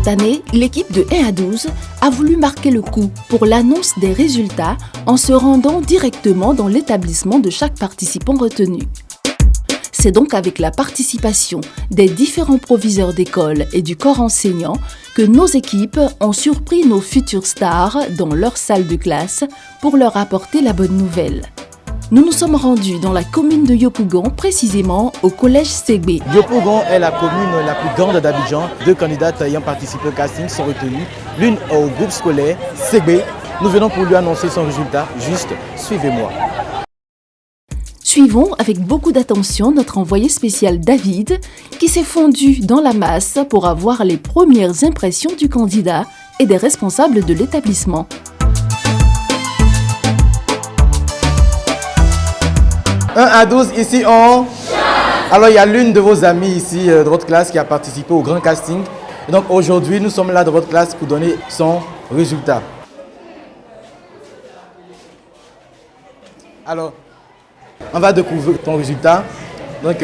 année, l'équipe de 1 à 12 a voulu marquer le coup pour l'annonce des résultats en se rendant directement dans l'établissement de chaque participant retenu. C'est donc avec la participation des différents proviseurs d'école et du corps enseignant que nos équipes ont surpris nos futures stars dans leur salle de classe pour leur apporter la bonne nouvelle. Nous nous sommes rendus dans la commune de Yopougon, précisément au collège Ségbé. Yopougon est la commune la plus grande d'Abidjan. 2 candidates ayant participé au casting sont retenues. L'une au groupe scolaire Ségbé. Nous venons pour lui annoncer son résultat. Juste, suivez-moi. Suivons avec beaucoup d'attention notre envoyé spécial David, qui s'est fondu dans la masse pour avoir les premières impressions du candidat et des responsables de l'établissement. « 1 à 12, ici on... » Alors, il y a l'une de vos amies ici de votre classe qui a participé au grand casting. Et donc, aujourd'hui, nous sommes là dans votre classe pour donner son résultat. Alors, on va découvrir ton résultat. Donc,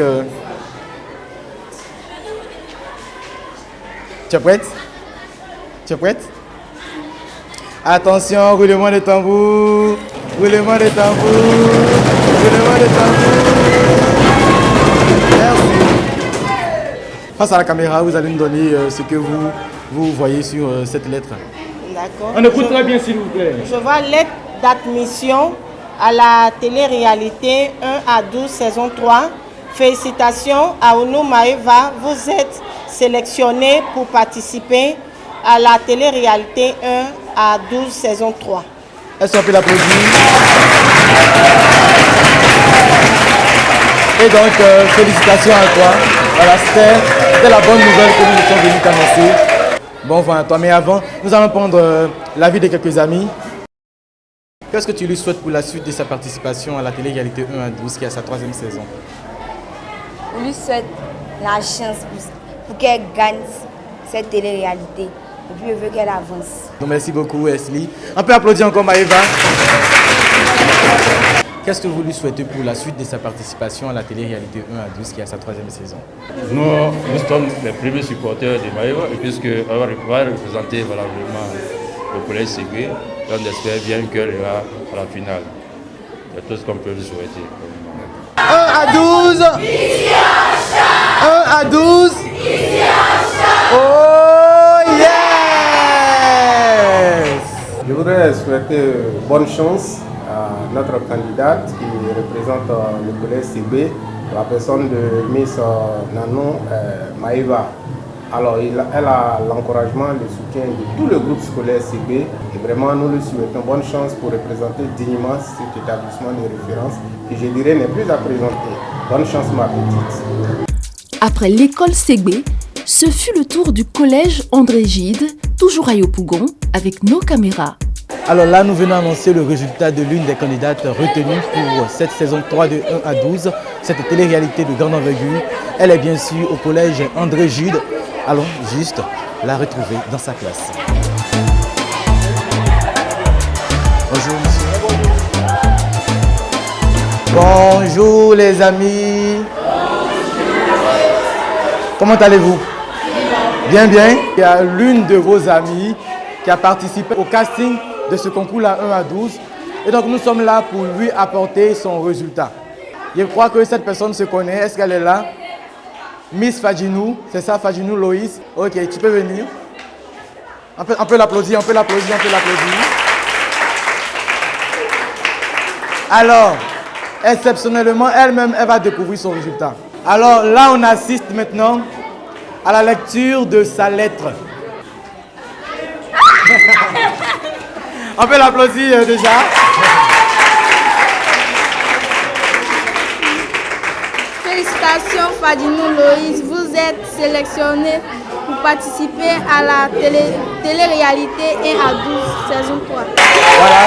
tu es prête? Tu es prête? Attention, roulement de tambour, roulement de tambour, roulement de tambour. Merci. Face à la caméra, vous allez nous donner ce que vous voyez sur cette lettre. D'accord. On écoute très bien, s'il vous plaît. Je vois lettre d'admission à la télé-réalité 1 à 12 saison 3. Félicitations à Ounou Maeva. Vous êtes sélectionné pour participer à la télé-réalité 1 à 12 saison 3. Est-ce qu'on peut l'applaudir? Et donc, félicitations à toi. Voilà, c'était la bonne nouvelle que nous sommes venus t'annoncer. Bon vent à toi. Mais avant, nous allons prendre l'avis de quelques amis. Qu'est-ce que tu lui souhaites pour la suite de sa participation à la télé-réalité 1 à 12 qui est à sa 3e saison? Je lui souhaite la chance pour qu'elle gagne cette télé-réalité. Et puis je veux qu'elle avance. Donc, merci beaucoup, Wesley. On peut applaudir encore Maëva. Qu'est-ce que vous lui souhaitez pour la suite de sa participation à la télé-réalité 1 à 12 qui est à sa 3e saison? Nous sommes les premiers supporters de Maëva, puisqu'elle va représenter vraiment le collège Ségué. On espère bien qu'elle ira à la finale. C'est tout ce qu'on peut lui souhaiter. 1 à 12. 1 à 12. Oh yes! Je voudrais souhaiter bonne chance à notre candidate qui représente le collège CB, la personne de Miss Nanon Maëva. Alors, elle a l'encouragement, le soutien de tout le groupe scolaire CB et vraiment nous lui souhaitons bonne chance pour représenter dignement cet établissement de référence qui, je dirais, n'est plus à présenter. Bonne chance, ma petite. Après l'école Ségbé, ce fut le tour du collège André Gide, toujours à Yopougon, avec nos caméras. Alors là, nous venons annoncer le résultat de l'une des candidates retenues pour cette saison 3 de 1 à 12, cette télé-réalité de grande envergure. Elle est bien sûr au collège André Gide. Allons juste la retrouver dans sa classe. Bonjour, monsieur. Bonjour, les amis. Comment allez-vous? Bien, bien. Il y a l'une de vos amies qui a participé au casting de ce concours-là 1 à 12. Et donc, nous sommes là pour lui apporter son résultat. Je crois que cette personne se connaît. Est-ce qu'elle est là? Miss Fadjinou, c'est ça, Fadjinou Loïs. Ok, tu peux venir. On peut l'applaudir, on peut l'applaudir, on peut l'applaudir. Alors, exceptionnellement, elle-même, elle va découvrir son résultat. Alors là, on assiste maintenant à la lecture de sa lettre. On peut l'applaudir déjà. Félicitations Fadjinou Loïs, vous êtes sélectionné pour participer à la télé-réalité 1 à 12 saison 3. Voilà,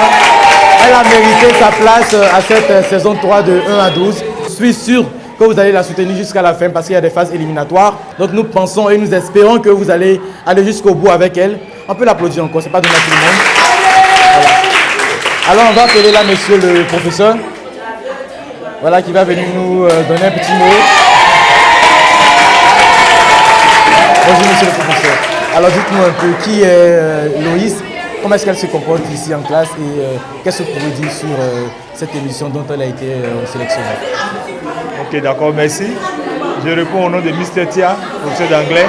elle a mérité sa place à cette saison 3 de 1 à 12. Je suis sûr que vous allez la soutenir jusqu'à la fin parce qu'il y a des phases éliminatoires. Donc nous pensons et nous espérons que vous allez aller jusqu'au bout avec elle. On peut l'applaudir encore, c'est pas donné à tout le monde. Voilà. Alors on va appeler là monsieur le professeur. Voilà, qui va venir nous donner un petit mot. Bonjour monsieur le professeur. Alors dites-nous un peu, qui est Loïs? Comment est-ce qu'elle se comporte ici en classe et qu'est-ce que vous pouvez dire sur cette émission dont elle a été sélectionnée? Ok, d'accord, merci. Je réponds au nom de Mr. Tia, professeur d'anglais.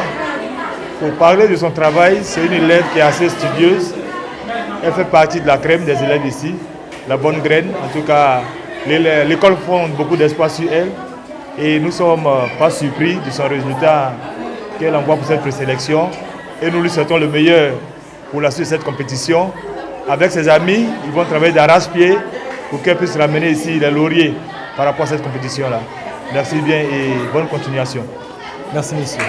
Pour parler de son travail, c'est une élève qui est assez studieuse. Elle fait partie de la crème des élèves ici, la bonne graine. En tout cas, l'école fonde beaucoup d'espoir sur elle. Et nous ne sommes pas surpris de son résultat qu'elle envoie pour cette présélection. Et nous lui souhaitons le meilleur pour la suite de cette compétition. Avec ses amis, ils vont travailler d'arrache-pied pour qu'elle puisse ramener ici les lauriers par rapport à cette compétition-là. Merci bien et bonne continuation. Merci, monsieur.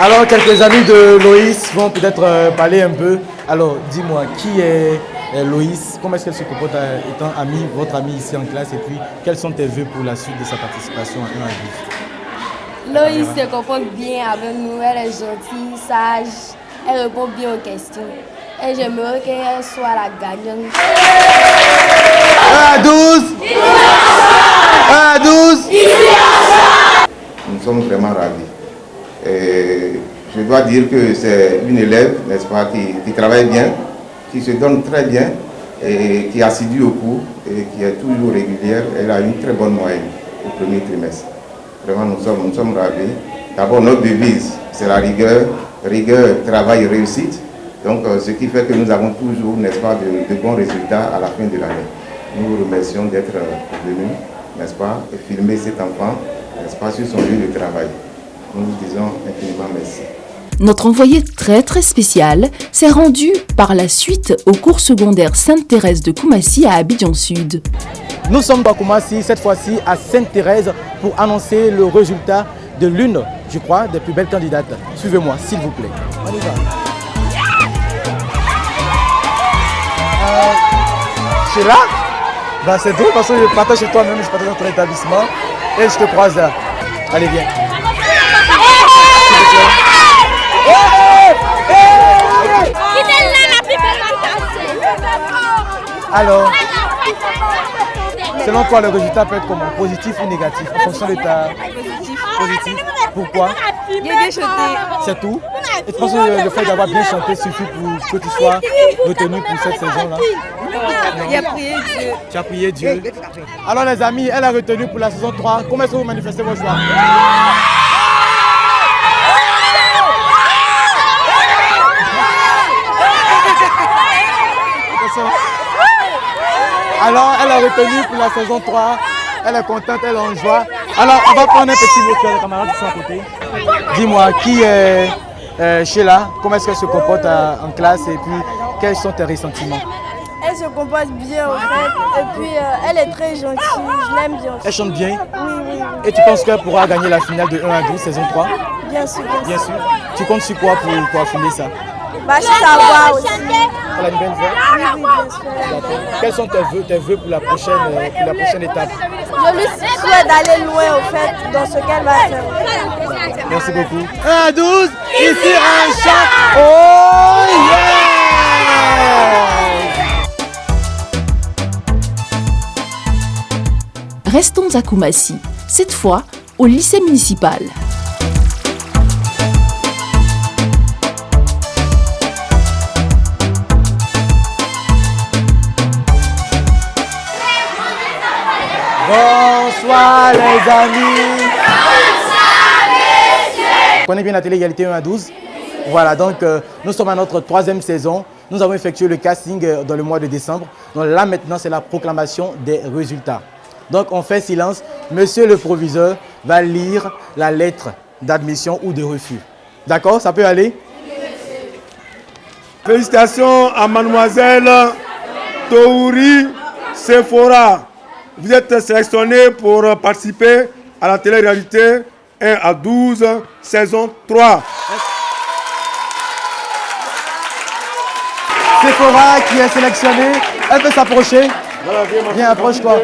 Alors, quelques amis de Loïs vont peut-être parler un peu. Alors, dis-moi, qui est Loïs? Comment est-ce qu'elle se comporte étant amie, votre amie ici en classe? Et puis, quels sont tes vœux pour la suite de sa participation à 1 à 12? Loïs se comporte bien avec nous, elle est gentille, sage, elle répond bien aux questions. Et j'aimerais qu'elle soit la gagnante. 1 à 12! 1 à 12! Nous sommes vraiment ravis. Et je dois dire que c'est une élève, n'est-ce pas, qui travaille bien, qui se donne très bien et qui est assidue au cours et qui est toujours régulière. Elle a une très bonne moyenne au premier trimestre. Vraiment, nous sommes ravis. D'abord, notre devise, c'est la rigueur, travail, réussite. Donc, ce qui fait que nous avons toujours, n'est-ce pas, de bons résultats à la fin de l'année. Nous vous remercions d'être venus, n'est-ce pas, et filmer cet enfant, n'est-ce pas, sur son lieu de travail. Nous vous disons infiniment merci. Notre envoyé très spécial s'est rendu par la suite au cours secondaire Sainte-Thérèse de Koumassi à Abidjan Sud. Nous sommes à Koumassi, cette fois-ci à Sainte-Thérèse, pour annoncer le résultat de l'une, je crois, des plus belles candidates. Suivez-moi, s'il vous plaît. On y va. C'est là? Ben, c'est drôle parce que je partage chez toi-même, je partage dans ton établissement et je te croise là. Allez, viens. Alors, selon toi, le résultat peut être comment? Positif ou négatif en fonction de ta... Positif. Pourquoi? J'ai bien chanté. C'est tout? Et tu penses que le fait d'avoir bien chanté suffit pour que tu sois retenu pour cette saison-là? J'ai prié Dieu. Tu as prié Dieu. Alors les amis, elle a retenu pour la saison 3. Comment est-ce que vous manifestez vos choix? Alors, elle a retenu pour la saison 3. Elle est contente, elle est en joie. Alors, on va prendre un petit virtuel, les camarades qui sont à côté. Dis-moi, qui est Sheila? Comment est-ce qu'elle se comporte en classe et puis quels sont tes ressentiments? Elle se comporte bien en fait. Et puis elle est très gentille. Je l'aime bien. Elle chante bien? Oui. Et tu penses qu'elle pourra gagner la finale de 1 à 12, saison 3? Bien sûr. Bien sûr. Tu comptes sur quoi pour affiner ça? Bah, je sais savoir aussi. Elle a une belle voix? Oui, bien sûr. Quels sont tes vœux pour la prochaine étape? Je lui souhaite d'aller loin au fait dans ce qu'elle va faire. Merci beaucoup. 1 à 12, ici un chant. Oh yeah! Restons à Koumassi, cette fois au lycée municipal. Bonsoir les amis. Vous connaissez bien la télé-égalité 1 à 12. Voilà, donc nous sommes à notre 3e saison. Nous avons effectué le casting dans le mois de décembre. Donc là maintenant, c'est la proclamation des résultats. Donc on fait silence. Monsieur le proviseur va lire la lettre d'admission ou de refus. D'accord? Ça peut aller? Félicitations à mademoiselle Touri Sephora. Vous êtes sélectionné pour participer à la télé-réalité 1 à 12, saison 3. Sephora qui est sélectionnée, elle peut s'approcher. Voilà, viens, approche-toi.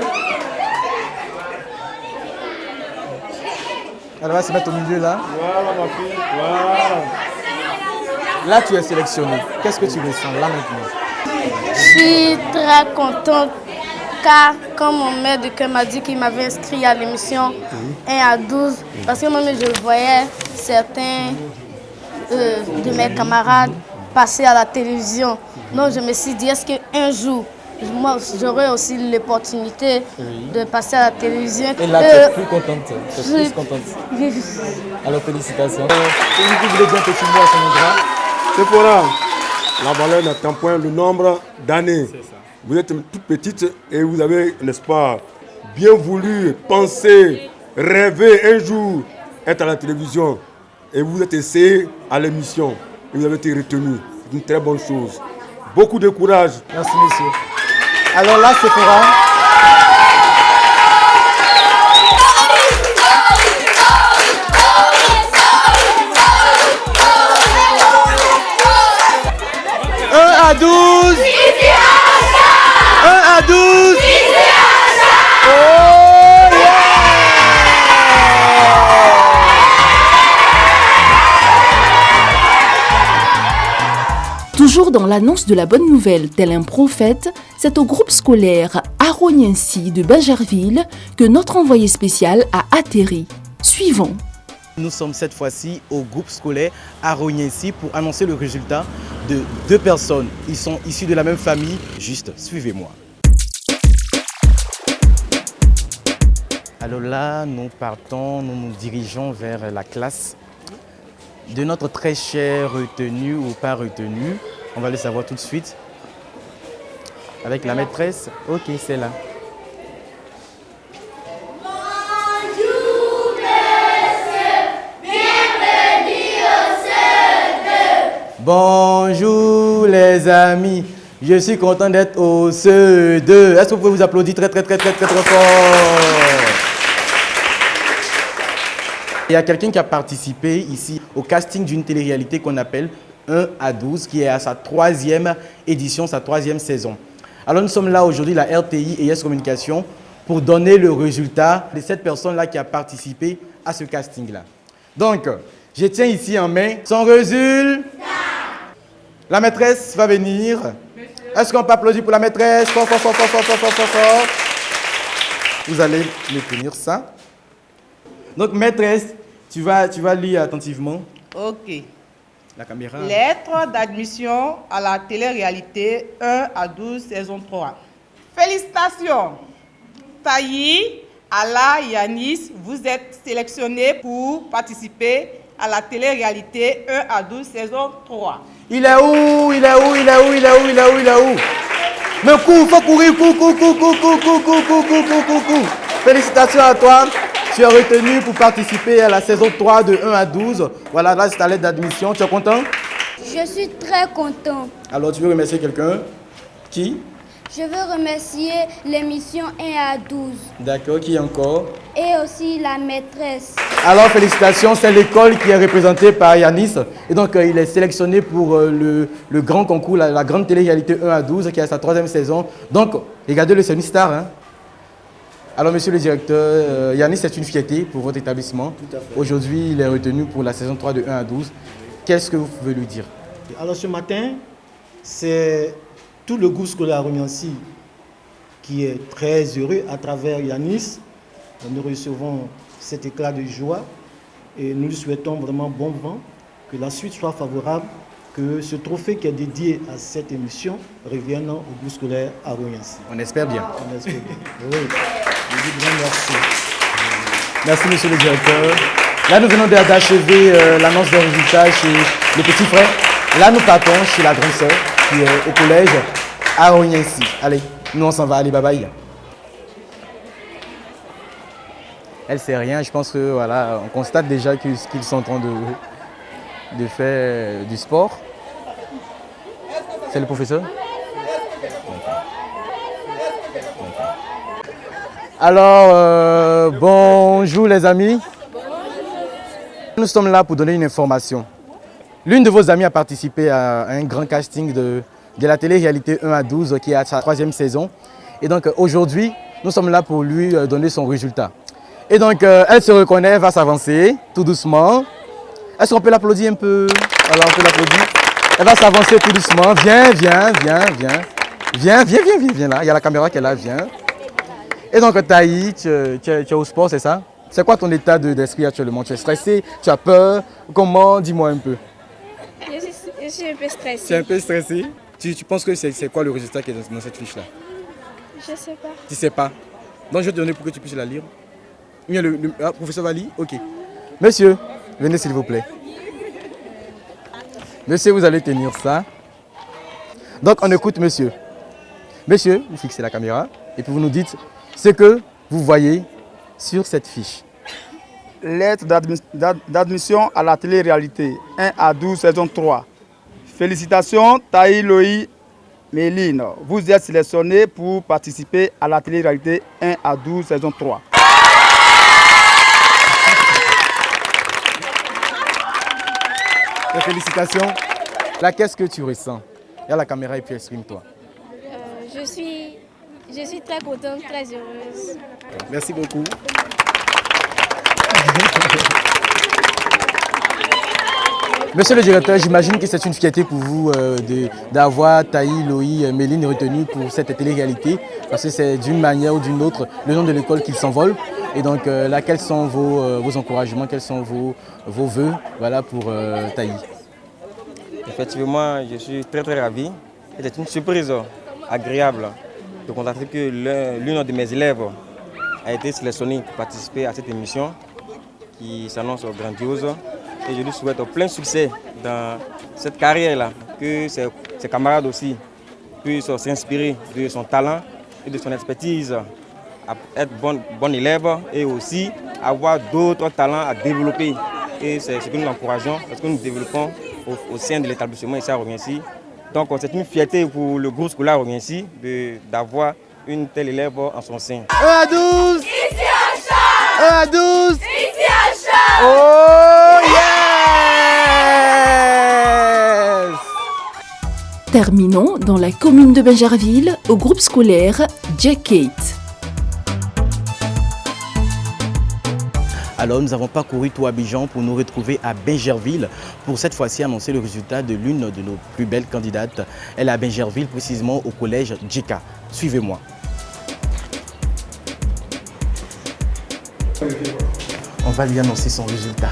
Elle va se mettre au milieu là. Voilà ma fille, voilà. Là tu es sélectionné. Qu'est-ce que tu ressens là maintenant? Je suis très contente car quand mon maître de cœur m'a dit qu'il m'avait inscrit à l'émission 1 à 12, parce que moi je le voyais, certains de mes camarades passer à la télévision. Donc je me suis dit, est-ce qu'un jour, moi j'aurai aussi l'opportunité de passer à la télévision. Et là, tu es plus contente. Tu es plus contente. Alors félicitations. Vous voulez dire un petit mot à son endroit? C'est pour la valeur n'attend point le nombre d'années. Vous êtes toute petite et vous avez, n'est-ce pas, bien voulu penser, rêver un jour être à la télévision. Et vous êtes essayé à l'émission et vous avez été retenu. C'est une très bonne chose. Beaucoup de courage. Merci, monsieur. Alors là, c'est Sephora. À 12 1 à 12 Oh yeah! Toujours dans l'annonce de la bonne nouvelle, tel un prophète, c'est au groupe scolaire Aroniensi de Bajarville que notre envoyé spécial a atterri. Suivons. Nous sommes cette fois-ci au groupe scolaire Aroniensi pour annoncer le résultat de 2 personnes. Ils sont issus de la même famille. Juste, suivez-moi. Alors là, nous partons, nous nous dirigeons vers la classe de notre très cher retenu ou pas retenu. On va le savoir tout de suite. Avec la maîtresse. Ok, c'est là. Bonjour les amis, je suis content d'être au CE2. Est-ce que vous pouvez vous applaudir très fort? Il y a quelqu'un qui a participé ici au casting d'une télé-réalité qu'on appelle 1 à 12, qui est à sa 3e édition, sa 3e saison. Alors nous sommes là aujourd'hui, la RTI et Yes Communication, pour donner le résultat de cette personne-là qui a participé à ce casting-là. Donc, je tiens ici en main son résultat. La maîtresse va venir. Est-ce qu'on peut applaudir pour la maîtresse? Fort. Vous allez me tenir ça. Donc, maîtresse, tu vas lire attentivement. Ok. La caméra. Lettre d'admission à la télé-réalité 1 à 12, saison 3. Félicitations. Taï, Ala, Yanis, vous êtes sélectionnés pour participer à la télé-réalité 1 à 12, saison 3. Il est où? Mais cours, faut courir, cours. Félicitations à toi. Tu es retenu pour participer à la saison 3 de 1 à 12. Voilà, là c'est ta lettre d'admission. Tu es content? Je suis très content. Alors tu veux remercier quelqu'un? Qui? Je veux remercier l'émission 1 à 12. D'accord, qui encore? Et aussi la maîtresse. Alors félicitations, c'est l'école qui est représentée par Yanis. Et donc il est sélectionné pour le grand concours, la grande télé-réalité 1 à 12 qui est à sa 3e saison. Donc regardez-le, c'est une star. Hein? Alors monsieur le directeur, Yanis, c'est une fierté pour votre établissement. Tout à fait. Aujourd'hui, il est retenu pour la saison 3 de 1 à 12. Qu'est-ce que vous pouvez lui dire? Alors ce matin, c'est tout le groupe scolaire Aroniensi qui est très heureux à travers Yanis. Nous recevons cet éclat de joie et nous lui souhaitons vraiment bon vent, que la suite soit favorable, que ce trophée qui est dédié à cette émission revienne au groupe scolaire Aroniensi. On espère bien. On espère bien. Oui. Je dis bien merci. Merci monsieur le directeur. Là nous venons d'achever l'annonce des résultats chez le petit frère. Là nous partons chez la grande sœur qui est au collège Aroniensi. Allez, nous on s'en va, allez, bye bye. Elle sait rien, je pense que voilà, on constate déjà qu'ils sont en train de faire du sport. C'est le professeur? Alors, bonjour les amis. Nous sommes là pour donner une information. L'une de vos amies a participé à un grand casting de la télé-réalité 1 à 12 qui est à sa 3e saison. Et donc aujourd'hui, nous sommes là pour lui donner son résultat. Et donc elle se reconnaît, elle va s'avancer tout doucement. Est-ce qu'on peut l'applaudir un peu? Alors on peut l'applaudir. Elle va s'avancer tout doucement. Viens là. Il y a la caméra qui est là, viens. Et donc Taï, tu es au sport, c'est ça? C'est quoi ton état d'esprit actuellement? Tu es stressé? Tu as peur? Comment? Dis-moi un peu. Je suis un peu stressée. Tu es un peu stressé? Tu penses que c'est quoi le résultat qui est dans cette fiche-là? Je sais pas. Tu sais pas? Donc je vais te donner pour que tu puisses la lire. Bien, professeur va lire? Ok. Monsieur, venez s'il vous plaît. Monsieur, vous allez tenir ça. Donc on écoute monsieur. Monsieur, vous fixez la caméra et puis vous nous dites ce que vous voyez sur cette fiche. Lettre d'admission à la télé-réalité 1 à 12 saison 3. Félicitations Taï Loï Méline. Vous êtes sélectionné pour participer à la télé-réalité 1 à 12 saison 3. Félicitations. Là, qu'est-ce que tu ressens? Regarde la caméra et puis exprime-toi. Je suis très contente, très heureuse. Merci beaucoup. Monsieur le directeur, j'imagine que c'est une fierté pour vous d'avoir Taï Loï Méline retenu pour cette télé-réalité, parce que c'est d'une manière ou d'une autre le nom de l'école qui s'envole. Et donc là, quels sont vos encouragements, quels sont vos vœux, voilà, pour Taï? Effectivement, je suis très ravi. C'est une surprise agréable de constater que l'une de mes élèves a été sélectionnée pour participer à cette émission qui s'annonce grandiose. Et je lui souhaite plein succès dans cette carrière-là, que ses camarades aussi puissent s'inspirer de son talent et de son expertise à être bon élève et aussi avoir d'autres talents à développer. Et c'est ce que nous encourageons, parce que nous développons au sein de l'établissement ici à Romiensi. Donc c'est une fierté pour le groupe scolaire Romiensi d'avoir une telle élève en son sein. 1 à 12 Ici à Charles 1 à 12 Ici à Charles Oh yes! Terminons dans la commune de Bingerville au groupe scolaire Jack Kate. Alors nous avons parcouru tout Abidjan pour nous retrouver à Bingerville pour cette fois-ci annoncer le résultat de l'une de nos plus belles candidates. Elle est à Bingerville, précisément au collège Djika. Suivez-moi. On va lui annoncer son résultat.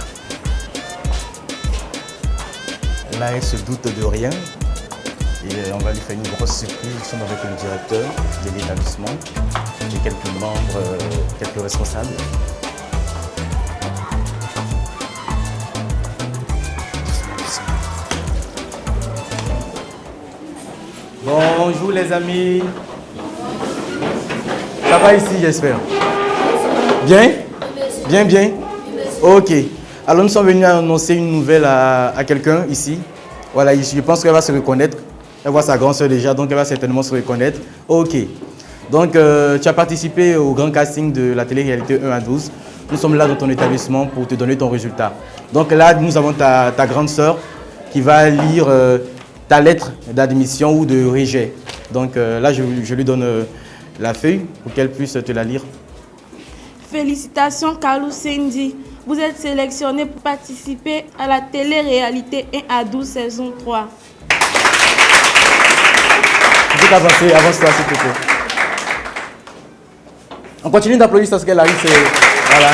Là, elle se doute de rien et on va lui faire une grosse surprise. Nous sommes avec le directeur de l'établissement et quelques membres, quelques responsables. Bonjour les amis. Ça va ici, j'espère? Bien? Bien? Ok. Alors nous sommes venus annoncer une nouvelle à quelqu'un ici. Voilà, je pense qu'elle va se reconnaître. Elle voit sa grande soeur déjà, donc elle va certainement se reconnaître. Ok. Donc tu as participé au grand casting de la télé-réalité 1 à 12. Nous sommes là dans ton établissement pour te donner ton résultat. Donc là, nous avons ta grande soeur qui va lire ta lettre d'admission ou de rejet. Donc là, je lui donne la feuille pour qu'elle puisse te la lire. Félicitations Kalou Cindy. Vous êtes sélectionné pour participer à la télé-réalité 1 à 12 saison 3. Tu peux avancer, avance-toi s'il te plaît. On continue d'applaudir parce qu'elle arrive. Voilà.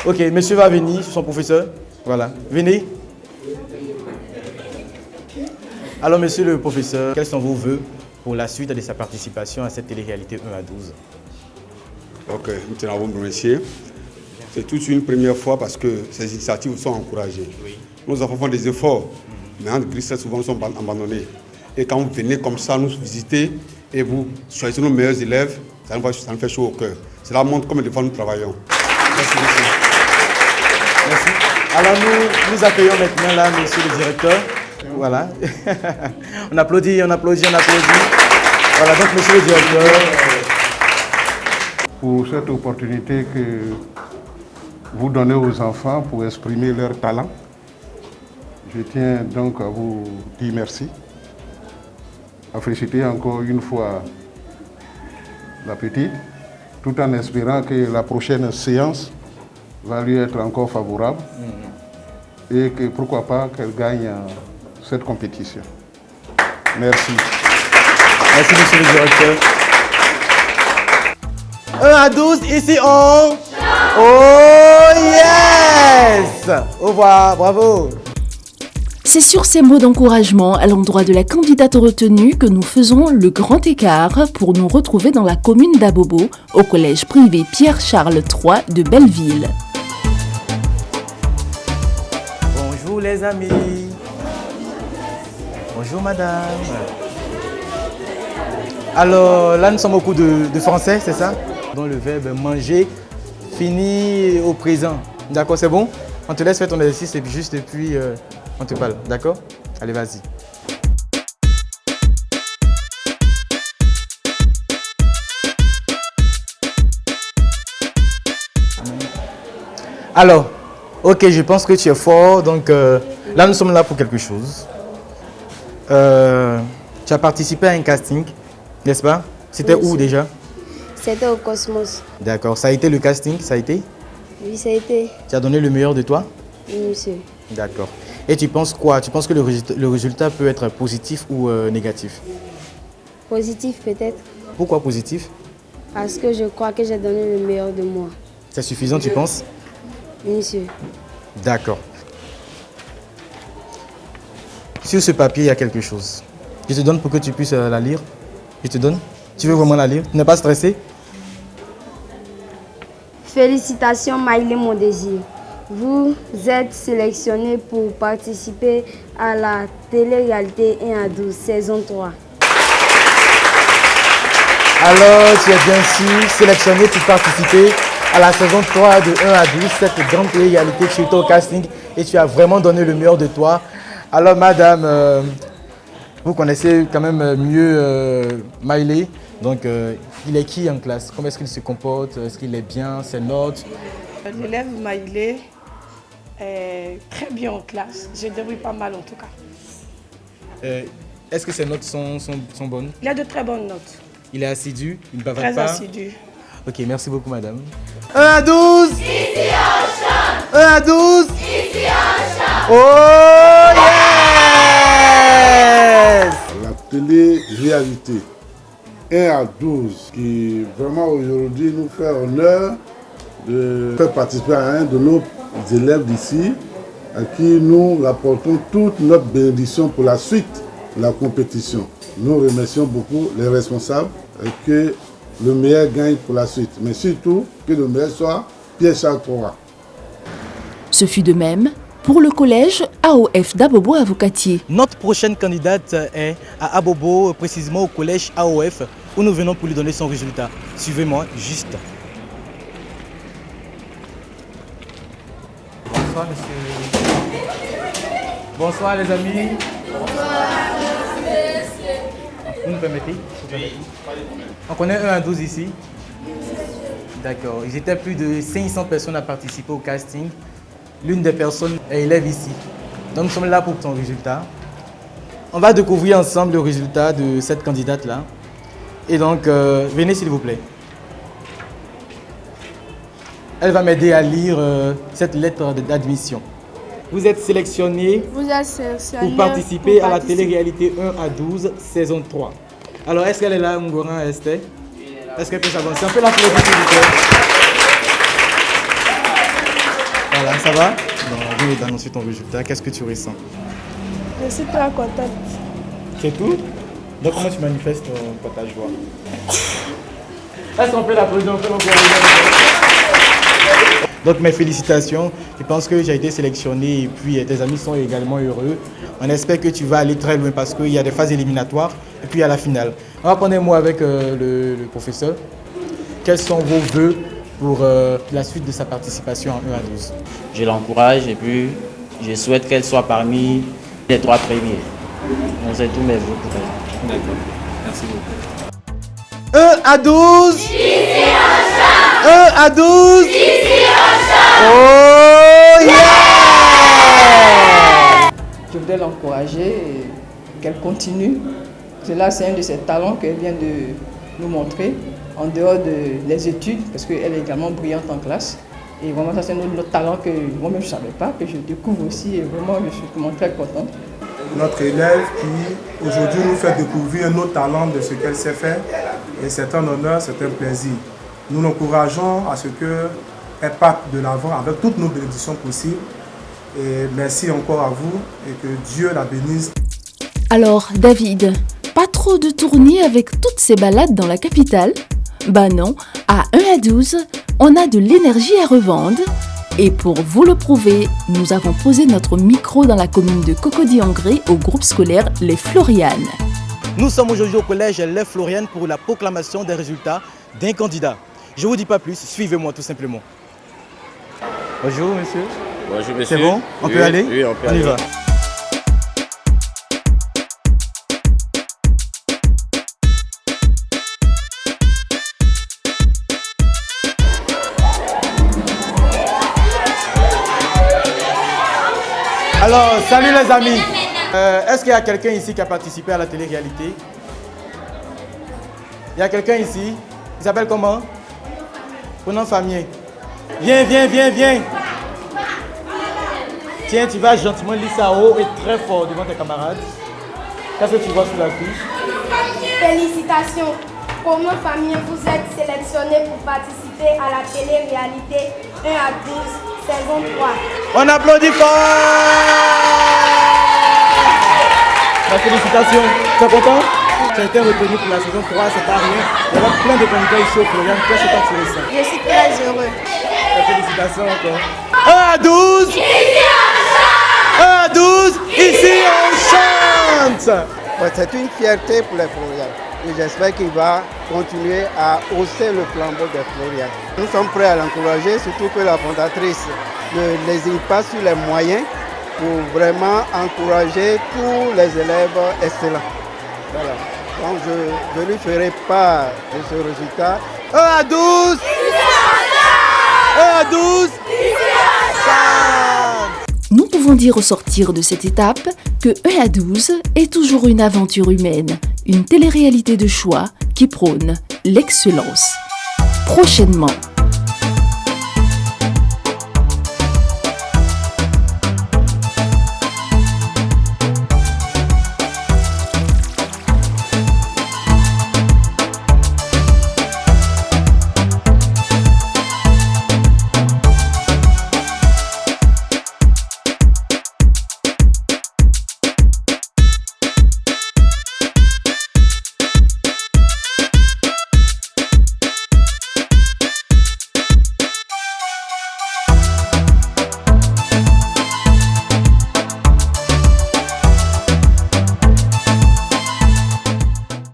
Ok, monsieur va venir, son professeur. Voilà, venez. Alors, monsieur le professeur, quels sont vos vœux pour la suite de sa participation à cette télé-réalité 1 à 12? Ok, nous tenons à vous remercier. C'est toute une première fois parce que ces initiatives sont encouragées. Oui. Nos enfants font des efforts, mais en gris, souvent, nous sommes abandonnés. Et quand vous venez comme ça nous visiter et vous choisissez nos meilleurs élèves, ça nous fait chaud au cœur. Cela montre combien de fois nous travaillons. Merci beaucoup. Merci. Alors nous accueillons maintenant là, monsieur le directeur. Voilà. On applaudit. Voilà, donc monsieur le directeur. Pour cette opportunité que vous donnez aux enfants pour exprimer leur talent, je tiens donc à vous dire merci, à féliciter encore une fois la petite, tout en espérant que la prochaine séance va lui être encore favorable et que pourquoi pas qu'elle gagne cette compétition. Merci. Merci monsieur le directeur. 1 à 12, ici on... Oh yes! Au revoir, bravo! C'est sur ces mots d'encouragement à l'endroit de la candidate retenue que nous faisons le grand écart pour nous retrouver dans la commune d'Abobo, au collège privé Pierre-Charles III de Belleville. Bonjour les amis. Bonjour madame. Alors là nous sommes au cours de français, c'est ça? Dans le verbe manger finit au présent. D'accord, c'est bon? On te laisse faire ton exercice et puis on te parle. D'accord? Allez, vas-y. Alors, ok, je pense que tu es fort. Donc là, nous sommes là pour quelque chose. Tu as participé à un casting, n'est-ce pas? C'était Oui, où déjà? C'était au Cosmos. D'accord, ça a été le casting, ça a été? Oui, ça a été. Tu as donné le meilleur de toi? Oui, monsieur. D'accord. Et tu penses quoi? Tu penses que le résultat peut être positif ou négatif? Positif peut-être. Pourquoi positif? Parce que je crois que j'ai donné le meilleur de moi. C'est suffisant, tu penses? Oui, monsieur. D'accord. Sur ce papier, il y a quelque chose. Je te donne pour que tu puisses la lire. Je te donne. Tu veux vraiment la lire? Tu n'es pas stressé? Félicitations Maïlé Mon Désir. Vous êtes sélectionné pour participer à la télé-réalité 1 à 12, saison 3. Alors, tu es bien sûr sélectionné pour participer à la saison 3 de 1 à 12, cette grande télé-réalité. Tu étais au casting et tu as vraiment donné le meilleur de toi. Alors, madame, vous connaissez quand même mieux Maïlé. Donc, il est qui en classe? Comment est-ce qu'il se comporte? Est-ce qu'il est bien? Ses notes? L'élève Maïlé est très bien en classe. Je débrouille pas mal en tout cas. Est-ce que ses notes sont bonnes? Il a de très bonnes notes. Il est assidu? Il ne bavarde Très pas? assidu. Ok, merci beaucoup, madame. 1 à 12! Ici on chante. 1 à 12! Ici on chante. Oh yes! La télé-réalité 1 à 12 qui vraiment aujourd'hui nous fait honneur de faire participer à un de nos élèves d'ici à qui nous rapportons toute notre bénédiction pour la suite de la compétition. Nous remercions beaucoup les responsables et que le meilleur gagne pour la suite, mais surtout que le meilleur soit Pierre-Charles III. Ce fut de même pour le collège AOF d'Abobo à Vocatier. Notre prochaine candidate est à Abobo, précisément au collège AOF, où nous venons pour lui donner son résultat. Suivez-moi juste. Bonsoir, monsieur. Bonsoir, les amis. Vous nous permettez? On connaît 1 à 12 ici? D'accord. Ils étaient plus de 500 personnes à participer au casting. L'une des personnes est élève ici. Donc nous sommes là pour ton résultat. On va découvrir ensemble le résultat de cette candidate-là. Et donc, venez s'il vous plaît. Elle va m'aider à lire cette lettre d'admission. Vous êtes sélectionné pour participer à la télé-réalité 1 à 12, saison 3. Alors, est-ce qu'elle est là, Ngoran Esther? Est-ce qu'elle peut s'avancer? Un peu la fleur, s'il vous plaît. Voilà, ça va? Je vais t'annoncer ton résultat. Qu'est-ce que tu ressens? Je suis très contente. C'est tout? Donc, comment tu manifestes ta joie? Est-ce qu'on peut l'applaudir? Donc mes félicitations, je pense que j'ai été sélectionné et puis tes amis sont également heureux. On espère que tu vas aller très loin parce qu'il y a des phases éliminatoires et puis il y a la finale. On va prendre un mot avec le professeur. Quels sont vos vœux pour la suite de sa participation en 1 à 12? Je l'encourage et puis je souhaite qu'elle soit parmi les 3 premiers. Donc c'est tous mes vœux pour elle. D'accord, merci beaucoup. 1 à 12. Ici on chante. 1 à 12. Ici on chante. Oh yeah! Je voudrais l'encourager et qu'elle continue. Cela, c'est un de ses talents qu'elle vient de nous montrer en dehors des études, parce qu'elle est également brillante en classe. Et vraiment, ça, c'est un autre talent que moi-même je ne savais pas, que je découvre aussi. Et vraiment, je suis vraiment très contente. Notre élève qui aujourd'hui nous fait découvrir nos talents de ce qu'elle sait faire. Et c'est un honneur, c'est un plaisir. Nous l'encourageons à ce qu'elle parte de l'avant avec toutes nos bénédictions possibles. Et merci encore à vous et que Dieu la bénisse. Alors, David, pas trop de tournées avec toutes ces balades dans la capitale? Bah non, à 1 à 12, on a de l'énergie à revendre. Et pour vous le prouver, nous avons posé notre micro dans la commune de Cocody-en-Gré au groupe scolaire Les Florianes. Nous sommes aujourd'hui au collège Les Florianes pour la proclamation des résultats d'un candidat. Je ne vous dis pas plus, suivez-moi tout simplement. Bonjour monsieur. Bonjour monsieur. C'est bon? On peut aller? Oui, on peut aller. On y va. Alors, salut les amis. Est-ce qu'il y a quelqu'un ici qui a participé à la télé-réalité? Il y a quelqu'un ici? Il s'appelle comment? Prénom famille. Viens, viens, viens, viens. Tiens, tu vas gentiment lire ça haut et très fort devant tes camarades. Qu'est-ce que tu vois sur la fiche? Félicitations. Comme famille, vous êtes sélectionnés pour participer à la télé-réalité 1 à 12, saison 3. On applaudit fort! La félicitation. Tu es content? Tu as été retenu pour la saison 3, c'est pas rien. Il y a plein de candidats ici au Florian. Qu'est-ce que tu ressens? Je suis très heureux. Félicitations encore. 1 à 12! Ici on chante! 1 à 12, ici on chante! Ouais, c'est une fierté pour les Florian. Et j'espère qu'il va continuer à hausser le flambeau des Florian. Nous sommes prêts à l'encourager, surtout que la fondatrice ne lésine pas sur les moyens pour vraiment encourager tous les élèves excellents. Voilà. Donc je lui ferai part de ce résultat. 1 à 12! 1 à 12! Nous pouvons dire au sortir de cette étape que 1 à 12 est toujours une aventure humaine, une télé-réalité de choix qui prône l'excellence. Prochainement,